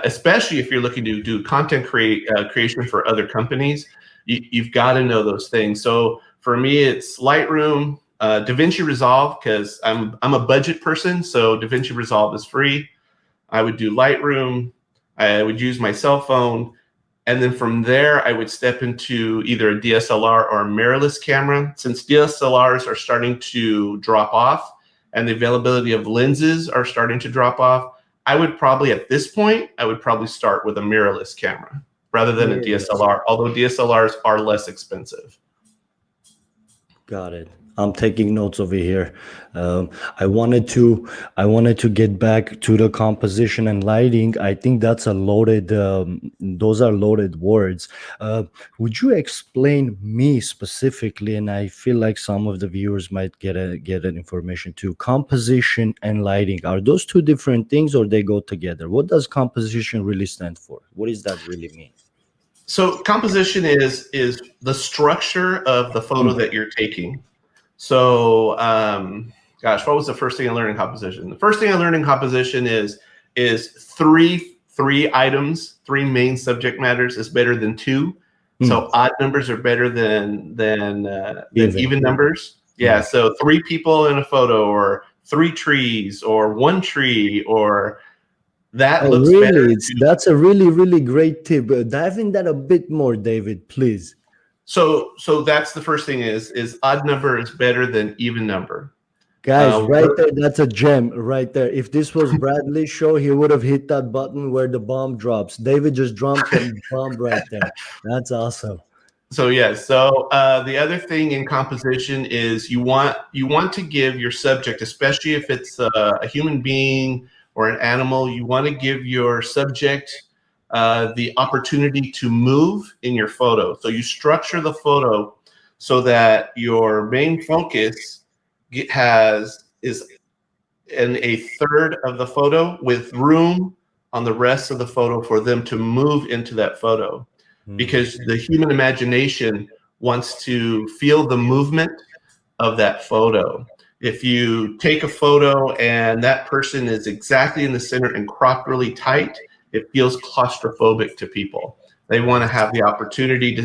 especially if you're looking to do content creation for other companies. You've got to know those things. So for me, it's Lightroom, DaVinci Resolve, because I'm a budget person, so DaVinci Resolve is free. I would do Lightroom. I would use my cell phone. And then from there, I would step into either a DSLR or a mirrorless camera. Since DSLRs are starting to drop off and the availability of lenses are starting to drop off, I would probably, at this point, I would probably start with a mirrorless camera rather than a DSLR, although DSLRs are less expensive. Got it. I'm taking notes over here. I wanted to get back to the composition and lighting. I think that's a loaded. Those are loaded words. Would you explain me specifically? And I feel like some of the viewers might get an information too. Composition and lighting, are those two different things, or they go together? What does composition really stand for? What does that really mean? So composition is the structure of the photo that you're taking. So, gosh, what was the first thing I learned in composition? The first thing I learned in composition is three items, three main subject matters is better than two. So odd numbers are better than even numbers. Yeah. So 3 people in a photo, or 3 trees, or 1 tree, or that looks better. That's a really great tip. Dive in that a bit more, David, please. So that's the first thing is odd number is better than even number. Guys, right there, that's a gem right there. If this was Bradley's show, he would have hit that button where the bomb drops. David just dropped the bomb right there. That's awesome. So yeah, so the other thing in composition is you want to give your subject, especially if it's a human being or an animal, you want to give your subject the opportunity to move in your photo. So you structure the photo so that your main focus is in a third of the photo, with room on the rest of the photo for them to move into that photo. Because the human imagination wants to feel the movement of that photo. If you take a photo and that person is exactly in the center and cropped really tight, it feels claustrophobic to people. They want to have the opportunity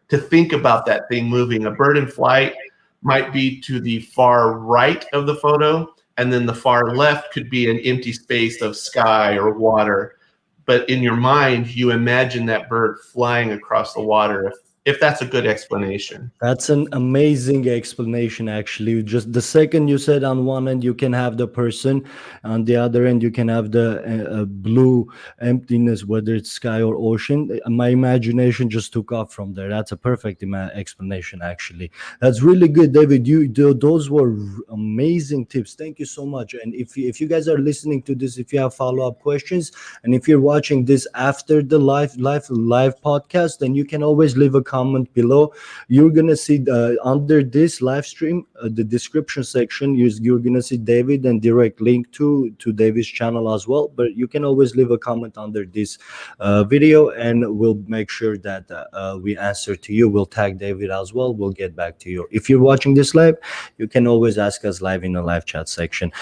to think about that thing moving. A bird in flight might be to the far right of the photo, and then the far left could be an empty space of sky or water. But in your mind, you imagine that bird flying across the water, if that's a good explanation. That's an amazing explanation, actually. Just the second you said on one end, you can have the person. On the other end, you can have the blue emptiness, whether it's sky or ocean. My imagination just took off from there. That's a perfect explanation, actually. That's really good, David. Those were amazing tips. Thank you so much. And if you guys are listening to this, if you have follow-up questions, and if you're watching this after the live podcast, then you can always leave a comment below. You're gonna see under this live stream, the description section, you're gonna see David and direct link to David's channel as well. But you can always leave a comment under this video, and we'll make sure that we answer to you. We'll tag David as well. We'll get back to you. If you're watching this live, you can always ask us live in the live chat section.